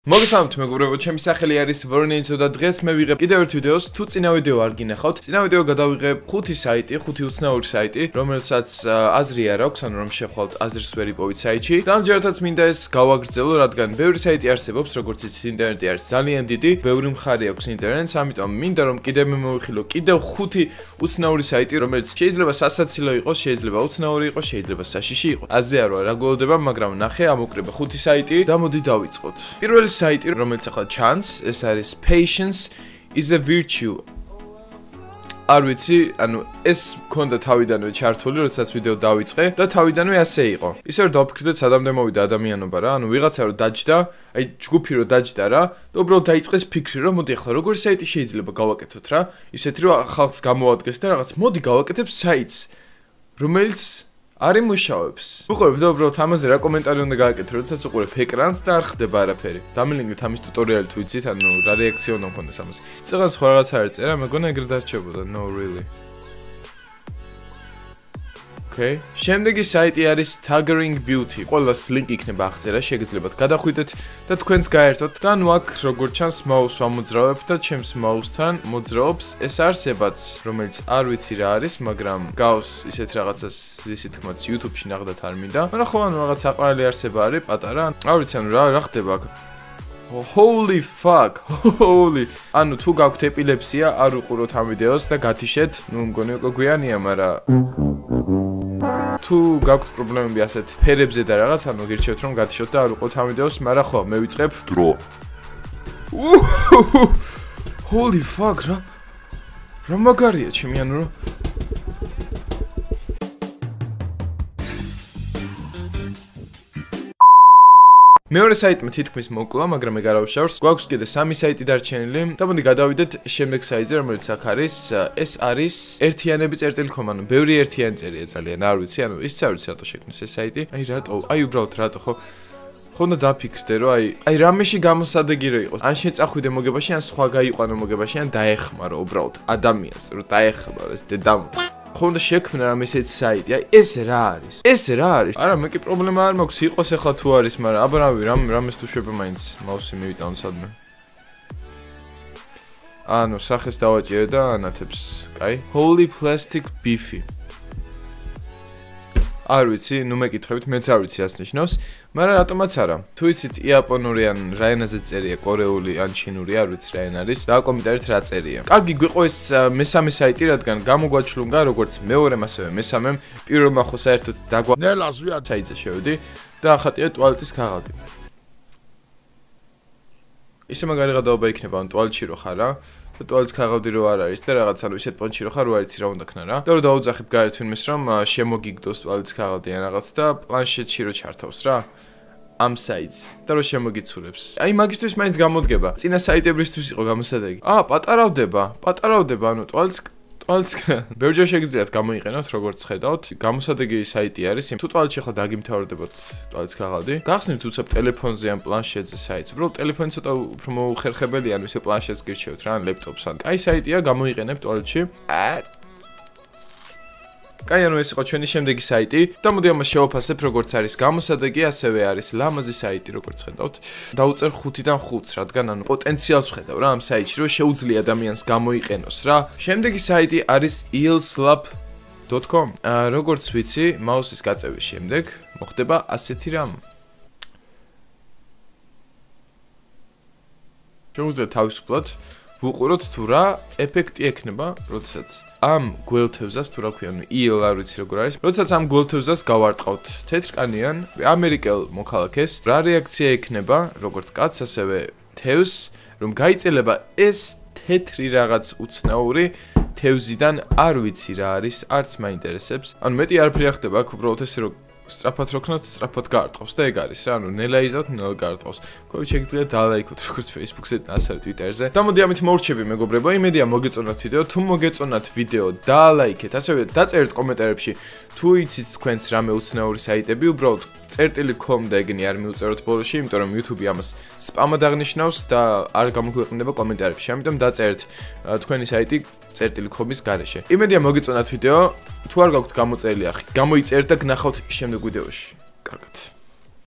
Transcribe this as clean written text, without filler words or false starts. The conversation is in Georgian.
მოგესალმებით მეგობრებო, ჩემი სახელი არის ვორონენიცო და დღეს მე ვიღებ კიდევ ერთ ვიდეოს. თუ წინა ვიდეო არ გინახავთ, წინა ვიდეო გადავიღებ 5 საიტი, 5 უცნაური საიტი, რომელსაც აზრი არ აქვს, ანუ რომ შეხვალთ აზრს ვერ იპოვით საიტში. და ამჯერადაც მინდა ეს გავაგრძელო, რადგან ბევრი საიტი არსებობს, როგორც იცით, ინტერნეტი არის ძალიან დიდი, ბევრი მხარე აქვს ინტერნეტს, ამიტომ მინდა რომ კიდევ მე მოვიხილო კიდევ 5 უცნაური საიტი, რომელიც შეიძლება სასაცილო იყოს, შეიძლება უცნაური იყოს, შეიძლება საშიში იყოს. აზე არ ვარ, რა გველოდება, მაგრამ ნახე, ამოკრება 5 საიტი და მოდი დავიწყოთ. პირველი საიტი, რომელიც ახლა ჩანს, ეს არის Patience is a virtue. არ ვიცი, ანუ ეს მქონდა თავიდანვე ჩართული, როდესაც ვიდეო დავიწყე და თავიდანვე ასე იყო. ისე რომ დავფიქრდეთ, სადამდე მოვიდა ადამიანობა რა, ანუ ვიღაცა რომ დაჯდა, აი ჯგუფი რომ დაჯდა რა, და უბრალოდ დაიწყეს ფიქრი, რომ მოდი ახლა როგორი საიტი შეიძლება გავაკეთოთ რა, ისეთი რომ ხალხს გამოადგეს და რაღაც მოდი გავაკეთებ საიტს, რომელიც არ იმუშავებს. უყურებ და უბრალოდ ამაზე რა კომენტარი უნდა გააკეთო, როდესაც უყურებ ეკრანს და არ ხდება არაფერი. დამილინგეთ ამის ტუტორიალი თუ იცით, ანუ რა რეაქცია უნდა მქონდეს ამაზე. წეგან სხვა რაღაც არ წერა, მეგონა ეგრე დარჩებოდა. No really. Okay. შემდეგი საიტი არის Taggering Beauty. ყველას ლინკი იქნება აღწერა, შეგიძლიათ გადახვიდეთ და თქვენც გაერთოთ. და ნუ აქ როგორც ჩანს მაუს ვამოძრავებ და ჩემს მაუსთან მოძრაობს ეს არსებაც, რომელიც არ ვიცი რა არის, მაგრამ გავს ისეთ რაღაცას, ისეთ თქმაც YouTube-ში ნახდათ არ მინდა. მაგრამ ხო ანუ რაღაც აყრალი არსება არის, პატარა. არ ვიცი ანუ რა ხდება აქ. Holy fuck. Holy. ანუ თუ გაქვთ ეპილეფსია, არ უყუროთ ამ ვიდეოს და გათიშეთ. ნუ მგონი უკვე გვიანია, მაგრამ თუ გაქვთ პრობლემები ასეთ ფერებზე და რაღაც, ანუ გირჩევთ რომ გათიშოთ და არ უყუროთ ამ ვიდეოს, მაგრამ ხო, მე ვიწყებ დრო. Holy fuck, რა მაგარია ჩემი, ანუ რა მეორე საიტმა თითქმის მოკლა, მაგრამ მე გარავშავს. გვაქვს კიდე 3 საიტი დარჩენილი და მოდი გადავიდეთ შემდეგ საიტზე, რომელიც აქ არის. ეს არის ერთიანები.com, ანუ ბევრი ერთიანი წერია ძალიან, არ ვიცი, ანუ ისიც არ ვიცი რატო შექმნეს ეს საიტი. აი რატო? აი უბრალოდ რატო ხო? ხო და დაფიქრდე რომ აი რამეში გამოსადეგი რო იყოს. ან შენ წახვიდე მოგებაში, ან სხვა გაიყვანო მოგებაში, ან დაეხმარო უბრალოდ ადამიანს, რომ დაეხმარო ეს დედამ. ხონდა შექმნა რამე ესეთი საიტი. აი ეს რა არის? ეს რა არის? არა, მე კი პრობლემა არ მაქვს, იყოს ახლა თუ არის, მაგრამ აბრავი რამეს თუ შვება მაინც მაუსი მივიტანო სადმე. ანუ სახეს დავაჭირე და ანათებს. კაი. Holy Plastic Beefy. არ ვიცი, ნუ მეკითხებით, მეც არ ვიცი რას ნიშნავს, მაგრამ რატომაც არა. თუ იცით იაპონური ან რა ენაზე წერია, კორეული ან ჩინური, არ ვიცი რა ენა არის, და კომენტარით რა წერია. კარგი გვიყო ეს მესამე საიტი, რადგან გამოგვაჩლუნგა როგორც მეორემ ასევე მესამემ, პირველმა ხო საერთოდ ნელას ვიათ საიტზე შევედი და ახატია ტუალეტის ქაღალდი. ისე მაგარი გადაობა იქნება, ან ტუალეტში რო ხარ რა. და ტუალეტის ქაღალდი რო არ არის და რაღაც ანუ ისეთ პონჩი რო ხარ, რო არ იცი რა უნდა ქნა რა. და რო დაუძახებ გარეთ ვინმეს რომ შემოგიგდოს ტუალეტის ქაღალდი ან რაღაც და პლანშეტში რო ჩართავს რა. ამ საიტს და რო შემოგიცურებს. აი მაგისთვის მაინც გამოდგება. წინა საიტებისთვის იყო გამოსადეგი. პატარავდება, ანუ ტუალეტის ბევრჯერ შეგიძლიათ გამოიყენოთ, როგორც ხედავთ. გამოსადეგი საიტი არის, თუ ტუალეტში ახლა დაგიმთავრდებათ ტუალეტის ქაღალდი. გახსნით უცებ ტელეფონზე ან პლანშეტზე საიტს. უბრალოდ ტელეფონი ცოტა უფრო მოუხერხებელი, ანუ ისე პლანშეტს გირჩევთ რა, ან ლეპტოპს ან. კაი საიტია, გამოიყენებთ ტუალეტში. კაი, ანუ ეს იყო ჩვენი შემდეგი საიტი და მოდი ამას შევაფასებ, როგორც არის გამოსადეგი, ასევე არის ლამაზი საიტი, როგორც ხედავთ. დავუწერ 5-დან 5-ს, რადგან ანუ პოტენციალს ვხედავ რა ამ საიტში, რომ შეუძლია ადამიანს გამოიყენოს რა. შემდეგი საიტი არის eelslap.com. როგორც ვიცი, მაუსის გაწევის შემდეგ მოხდება ასეთი რამ. შეუძლია თავისუფლად ვუყუროთ თუ რა ეფექტი ექნება, როდესაც ამ გველთევზას თუ რა ქვია, ანუ EL არ ვიცი როგორ არის, როდესაც ამ გველთევზას გავარტყავთ თეთრკანიან ამერიკელ მოქალაქეს, რა რეაქცია ექნება, როგორც კაცს, ასევე თევზს, რომ გაიწელება ეს თეთრი რაღაც უცნაური თევზიდან არ ვიცი რა არის, არც მაინტერესებს. ანუ მეტი არაფერი არ ხდება, აქ უბრალოდ ესე რომ სწრაფად როქნოთ, სწრაფად გაარტყავს და ეგ არის რა, ანუ ნელა იზავთ, ნელა გაარტყავს. ქვევით შეგიძლიათ დალაიქოთ როგორც Facebook-ზე, ასევე Twitter-ზე. და მოდი ამით მოვრჩები მეგობრებო, იმედია მოგეწონათ ვიდეო, თუ მოგეწონათ ვიდეო, დალაიქეთ, ასევე დაწერეთ კომენტარებში, თუ იცით თქვენს რამე უცნაური საიტები, უბრალოდ წერტილი.com და ეგენი არ მიუწეროთ ბოლოში, იმიტომ რომ YouTube ამას სპამად აღნიშნავს და არ გამოგვეყნდება კომენტარებში. ამიტომ დაწერეთ თქვენი საიტი წერტილი.com-ის გარეშე. იმედია მოგეწონათ ვიდეო, თუ არ გაქვთ გამოწერილი, გამოიწერეთ და გნახავთ შემდეგ ვიდეოში. კარგად.